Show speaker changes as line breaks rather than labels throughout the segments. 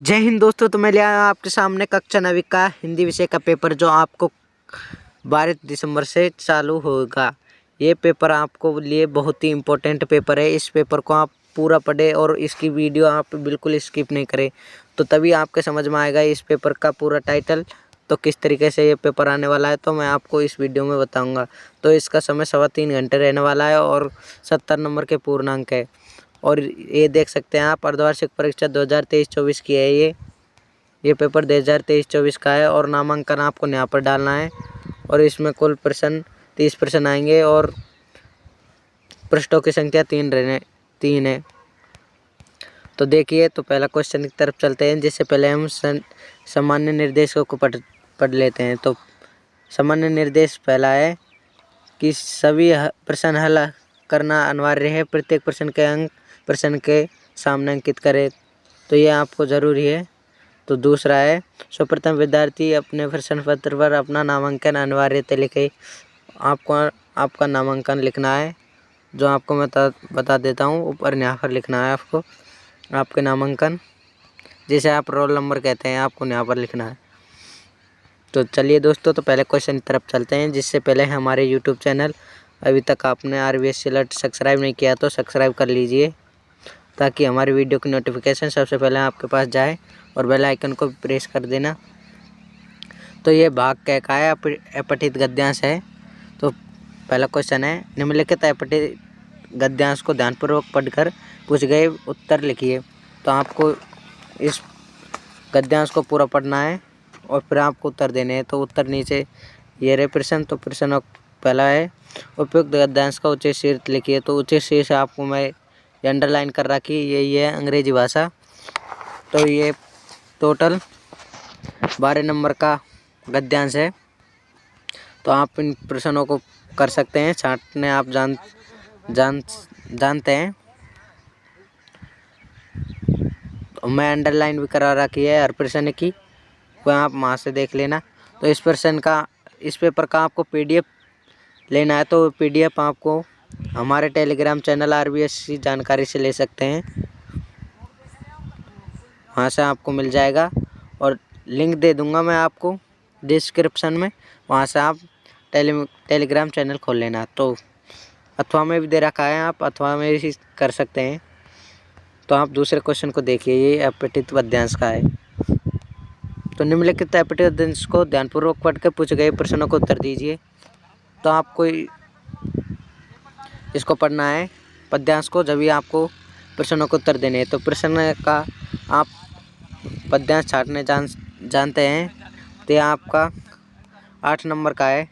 जय हिंद दोस्तों, तो मैं ले आया आपके सामने कक्षा 9वीं का हिंदी विषय का पेपर जो आपको 12 दिसंबर से चालू होगा। ये पेपर आपको लिए बहुत ही इम्पोर्टेंट पेपर है। इस पेपर को आप पूरा पढ़ें और इसकी वीडियो आप बिल्कुल स्किप नहीं करें, तो तभी आपके समझ में आएगा इस पेपर का पूरा टाइटल, तो किस तरीके से ये पेपर आने वाला है तो मैं आपको इस वीडियो में बताऊँगा। तो इसका समय 3.25 घंटे रहने वाला है और 70 नंबर के पूर्णांक है। और ये देख सकते हैं आप, अर्धवार्षिक परीक्षा 2023-24 की है। ये पेपर 2023-24 का है और नामांकन आपको यहाँ पर डालना है। और इसमें कुल प्रश्न 30 प्रश्न आएंगे और पृष्ठों की संख्या 3 है। तो देखिए, तो पहला क्वेश्चन की तरफ चलते हैं, जिससे पहले हम सामान्य निर्देशों को पढ़ लेते हैं। तो सामान्य निर्देश पहला है कि सभी प्रश्न हल करना अनिवार्य है। प्रत्येक प्रश्न के अंक प्रश्न के सामने अंकित करें, तो ये आपको ज़रूरी है। तो दूसरा है, सर्वप्रथम विद्यार्थी अपने प्रश्न पत्र पर अपना नामांकन अनिवार्यतः लिखे। आपका नामांकन लिखना है, जो आपको मैं बता देता हूँ। ऊपर यहाँ पर लिखना है आपको आपके नामांकन, जिसे आप रोल नंबर कहते हैं, आपको यहाँ पर लिखना है। तो चलिए दोस्तों, तो पहले क्वेश्चन की तरफ चलते हैं। जिससे पहले हमारे यूट्यूब चैनल अभी तक आपने RBSC अलर्ट सब्सक्राइब नहीं किया तो सब्सक्राइब कर लीजिए, ताकि हमारी वीडियो की नोटिफिकेशन सबसे पहले आपके पास जाए, और बेल आइकन को प्रेस कर देना। तो ये भाग का है, अपठित गद्यांश है। तो पहला क्वेश्चन है, निम्नलिखित अपठित गद्यांश को ध्यानपूर्वक पढ़कर पूछे गए उत्तर लिखिए। तो आपको इस गद्यांश को पूरा पढ़ना है और फिर आपको उत्तर देने हैं। तो उत्तर नीचे ये रहे प्रश्न। तो प्रश्न पहला है, उपयुक्त गद्यांश का उचित शीर्ष लिखिए। तो उचित शीर्ष आपको मैं अंडरलाइन कर रखी, यही है अंग्रेजी भाषा। तो ये टोटल 12 नंबर का गद्यांश है। तो आप इन प्रश्नों को कर सकते हैं, छांटने आप जानते हैं। तो मैं अंडरलाइन भी करा रखी है हर प्रश्न की, वो आप वहाँ से देख लेना। तो इस पेपर का आपको PDF लेना है, तो PDF आपको हमारे टेलीग्राम चैनल RBSC जानकारी से ले सकते हैं, वहाँ से आपको मिल जाएगा। और लिंक दे दूँगा मैं आपको डिस्क्रिप्शन में, वहाँ से आप टेलीग्राम चैनल खोल लेना। तो अथवा में भी दे रखा है, आप अथवा में भी कर सकते हैं। तो आप दूसरे क्वेश्चन को देखिए, ये अपठित गद्यांश का है। तो निम्नलिखित अपठित गद्यांश को ध्यानपूर्वक पढ़ कर पूछे गए प्रश्नों को उत्तर दीजिए। तो आपको इसको पढ़ना है पद्यांश को, जब भी आपको प्रश्नों को उत्तर देने हैं। तो प्रश्न का आप पद्यांश छाटने जानते हैं, तो यह आपका 8 नंबर का है,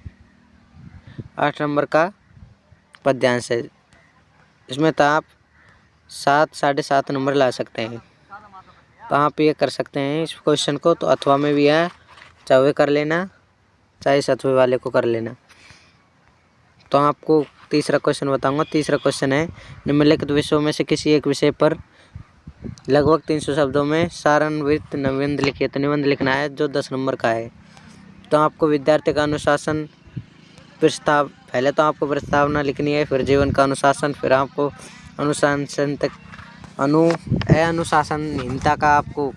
8 नंबर का पद्यांश है। इसमें तो आप 7, 7.5 नंबर ला सकते हैं। तो आप ये कर सकते हैं इस क्वेश्चन को। तो अथवा में भी है, चाहे कर लेना, चाहे इस अथवे वाले को कर लेना। तो आपको तीसरा क्वेश्चन बताऊंगा। तीसरा क्वेश्चन है, निम्नलिखित विषयों में से किसी एक विषय पर लगभग 300 शब्दों में सारांशित निबंध लिखिए। तो निबंध लिखना है, जो 10 नंबर का है। तो आपको विद्यार्थी का अनुशासन प्रस्ताव, पहले तो आपको प्रस्तावना लिखनी है, फिर जीवन का अनुशासन, फिर आपको अनुशासनहीनता का आपको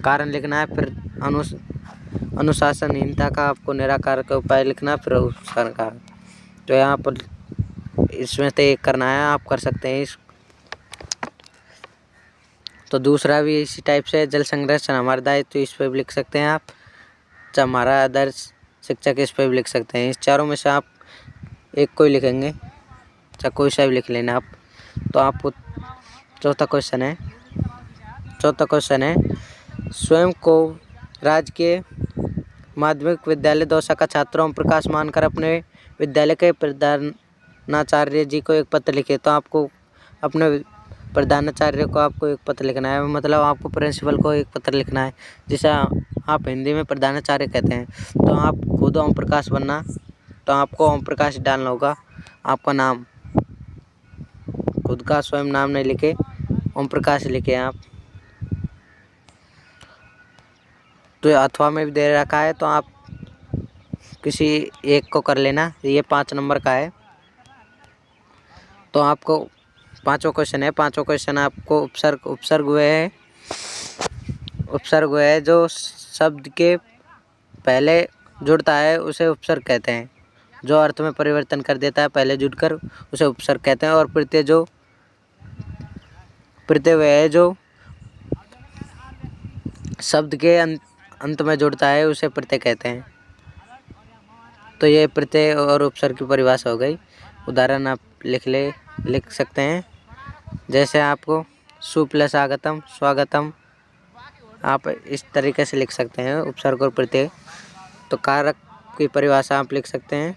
कारण लिखना है, फिर अनुशासनहीनता का आपको निराकार का उपाय लिखना है, फिर उपचार का। तो यहाँ पर इसमें से एक करना है, आप कर सकते हैं इस। तो दूसरा भी इसी टाइप से, जल संरक्षण हमारा दायित्व, तो इस पर भी लिख सकते हैं आप। हमारा आदर्श शिक्षक, इस पर भी लिख सकते हैं। इस चारों में से आप एक कोई लिखेंगे, चाहे कोई सा भी लिख लेना आप। तो आपको चौथा क्वेश्चन है, स्वयं को राजकीय माध्यमिक विद्यालय दौसा का छात्रों ओम प्रकाश मानकर अपने विद्यालय के प्रधानाचार्य जी को एक पत्र लिखे। तो आपको अपने प्रधानाचार्य को आपको एक पत्र लिखना है, मतलब आपको प्रिंसिपल को एक पत्र लिखना है, जिसे आप हिंदी में प्रधानाचार्य कहते हैं। तो आप खुद ओम प्रकाश बनना, तो आपको ओम प्रकाश डालना होगा। आपका नाम, खुद का स्वयं नाम नहीं लिखे, ओम प्रकाश लिखे आप। तो अथवा में भी दे रखा है, तो आप किसी एक को कर लेना। ये 5 नंबर का है। तो आपको पाँचों क्वेश्चन है, पाँचों क्वेश्चन आपको उपसर्ग हुए हैं। उपसर्ग है जो शब्द के पहले जुड़ता है उसे उपसर्ग कहते हैं। जो अर्थ में परिवर्तन कर देता है पहले जुड़कर उसे उपसर्ग कहते हैं। और प्रत्यय है जो शब्द के अंत में जुड़ता है उसे प्रत्यय कहते हैं। तो ये प्रत्यय और उपसर्ग की परिभाषा हो गई। उदाहरण आप लिख सकते हैं। जैसे आपको सु प्लस आगतम स्वागतम, आप इस तरीके से लिख सकते हैं उपसर्ग और प्रत्यय। तो कारक की परिभाषा आप लिख सकते हैं।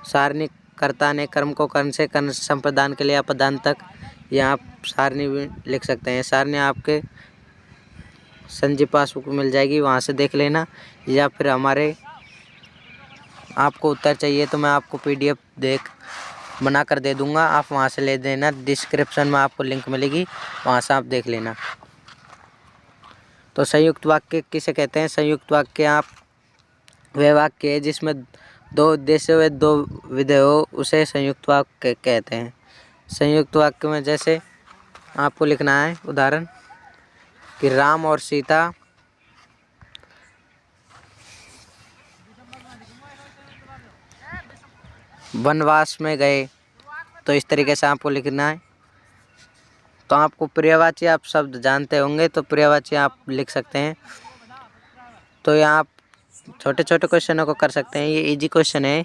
सारणी कर्ता ने कर्म को कर्ण से कर्ण संप्रदान के लिए अपदान तक, यहाँ आप सारणी भी लिख सकते हैं। सारणी आपके संजय पासबुक मिल जाएगी, वहाँ से देख लेना। या फिर हमारे आपको उत्तर चाहिए तो मैं आपको PDF बना कर दे दूँगा, आप वहाँ से ले देना। डिस्क्रिप्शन में आपको लिंक मिलेगी, वहाँ से आप देख लेना। तो संयुक्त वाक्य किसे कहते हैं? संयुक्त वाक्य आप वह वाक्य है जिसमें दो उद्देश्य व दो विधेय हो उसे संयुक्त वाक्य कहते हैं। संयुक्त वाक्य में जैसे आपको लिखना है उदाहरण कि राम और सीता वनवास में गए, तो इस तरीके से आपको लिखना है। तो आपको पर्यायवाची आप शब्द जानते होंगे तो पर्यायवाची आप लिख सकते हैं। तो यहाँ आप छोटे छोटे क्वेश्चनों को कर सकते हैं, ये इजी क्वेश्चन है,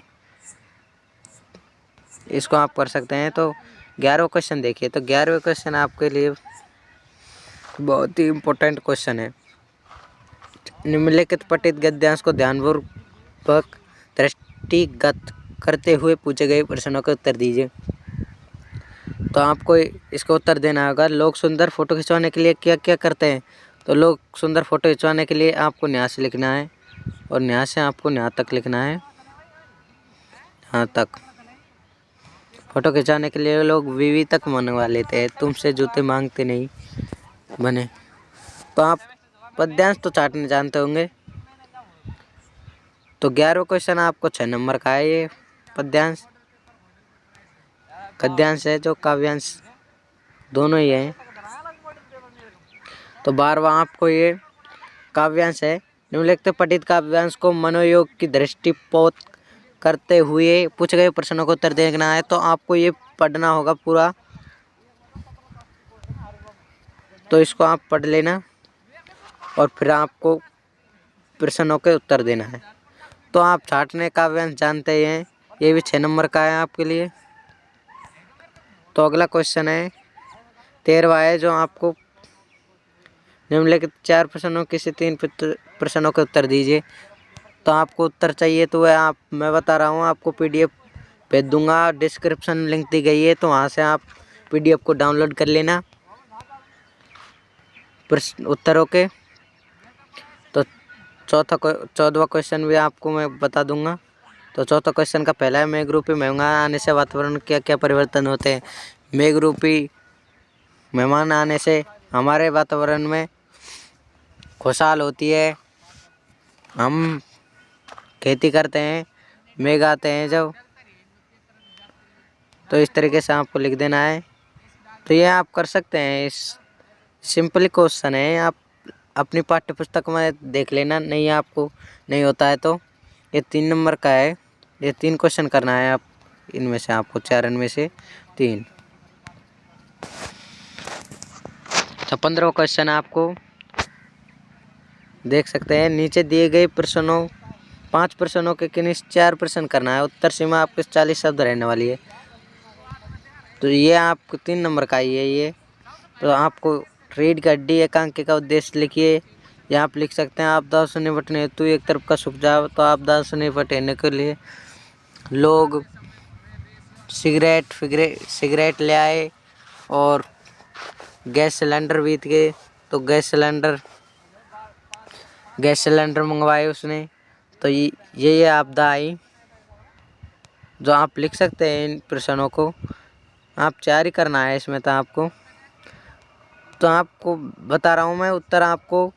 इसको आप कर सकते हैं। तो 11वां क्वेश्चन देखिए। तो 11वें क्वेश्चन आपके लिए बहुत ही इम्पोर्टेंट क्वेश्चन है। निम्नलिखित पठित गद्यांश को ध्यानपूर्वक दृष्टिगत करते हुए पूछे गए प्रश्नों के उत्तर दीजिए। तो आपको इसका उत्तर देना होगा। लोग सुंदर फोटो खिंचवाने के लिए क्या क्या करते हैं? तो लोग सुंदर फोटो खिंचवाने के लिए आपको यहाँ से लिखना है और यहाँ से आपको यहाँ तक लिखना है। यहाँ तक फोटो खिंचाने के लिए लोग बीवी तक मनवा लेते हैं, तुमसे जूते मांगते नहीं बने। तो आप पद्यांश तो चाटने जानते होंगे। तो 11वां क्वेश्चन आपको 6 नंबर का है। ये पद्यांश गद्यांश है जो काव्यांश दोनों ही हैं। तो 12वां आपको ये काव्यांश है। निम्नलिखित पठित काव्यांश को मनोयोग की दृष्टिपोत करते हुए पूछे गए प्रश्नों को उत्तर देना है। तो आपको ये पढ़ना होगा पूरा, तो इसको आप पढ़ लेना और फिर आपको प्रश्नों के उत्तर देना है। तो आप छाटने काव्यांश जानते ही हैं, ये भी 6 नंबर का है आपके लिए। तो अगला क्वेश्चन है 13वां है जो आपको निम्नलिखित 4 प्रश्नों के से 3 प्रश्नों के उत्तर दीजिए। तो आपको उत्तर चाहिए तो वह मैं बता रहा हूँ, आपको PDF भेज दूंगा। डिस्क्रिप्शन लिंक दी गई है, तो वहाँ से आप PDF को डाउनलोड कर लेना प्रश्न उत्तरों के। तो 14वां क्वेश्चन भी आपको मैं बता दूंगा। तो चौथा क्वेश्चन का पहला है मेघरूपी मेहमान आने से वातावरण क्या क्या परिवर्तन होते हैं? मेघरूपी मेहमान आने से हमारे वातावरण में खुशहाल होती है, हम खेती करते हैं, मेघ आते हैं जब। तो इस तरीके से आपको लिख देना है। तो ये आप कर सकते हैं, इस सिंपल क्वेश्चन है, आप अपनी पाठ्य पुस्तक में देख लेना। नहीं आपको नहीं होता है तो ये 3 नंबर का है, ये 3 क्वेश्चन करना है। आप इनमें से आपको 4 में से 3। तो 15वां क्वेश्चन आपको देख सकते हैं। नीचे दिए गए प्रश्नों 5 प्रश्नों के किन्हीं 4 प्रश्न करना है। उत्तर सीमा आपके 40 शब्द रहने वाली है। तो ये आपको 3 नंबर का ही है ये। तो आपको रीढ़ की हड्डी एकांकी का उद्देश्य लिखिए। यहाँ आप लिख सकते हैं आपदा से निपटने हेतु एक तरफ का सुझाव। तो आपदा से निपटने के लिए लोग सिगरेट ले आए और गैस सिलेंडर बीत गए, तो गैस सिलेंडर मंगवाए उसने। तो ये आपदा आई जो आप लिख सकते हैं। इन प्रश्नों को आप 4 ही करना है इसमें। तो आपको बता रहा हूँ मैं, उत्तर आपको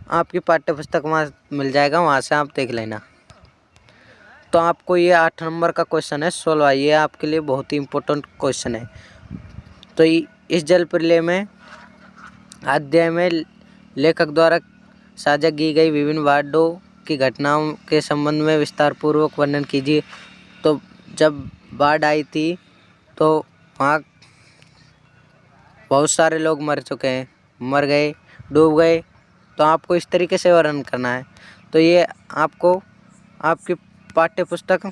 आपकी पाठ्य पुस्तक में मिल जाएगा, वहाँ से आप देख लेना। तो आपको ये 8 नंबर का क्वेश्चन है 16। ये आपके लिए बहुत ही इम्पोर्टेंट क्वेश्चन है। तो इस जल प्रलय में अध्याय में लेखक द्वारा साझा की गई विभिन्न वार्डों की घटनाओं के संबंध में विस्तारपूर्वक वर्णन कीजिए। तो जब बाढ़ आई थी तो वहाँ बहुत सारे लोग मर गए, डूब गए। तो आपको इस तरीके से वर्णन करना है। तो ये आपको आपकी पाठ्य पुस्तक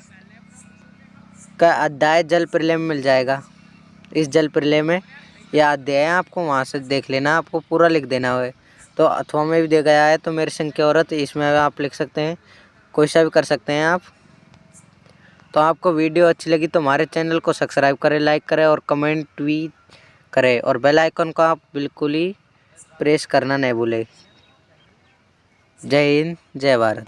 का अध्याय जल प्रलय में मिल जाएगा। इस जल प्रलय में यह अध्याय है, आपको वहाँ से देख लेना, आपको पूरा लिख देना है। तो अथवा में भी दिया गया है, तो मेरे संग की औरत, इसमें आप लिख सकते हैं, कोई सा भी कर सकते हैं आप। तो आपको वीडियो अच्छी लगी तो हमारे चैनल को सब्सक्राइब करें, लाइक करें और कमेंट भी करें, और बेल आइकन को आप बिल्कुल ही प्रेस करना नहीं भूलें। जय हिंद, जय भारत।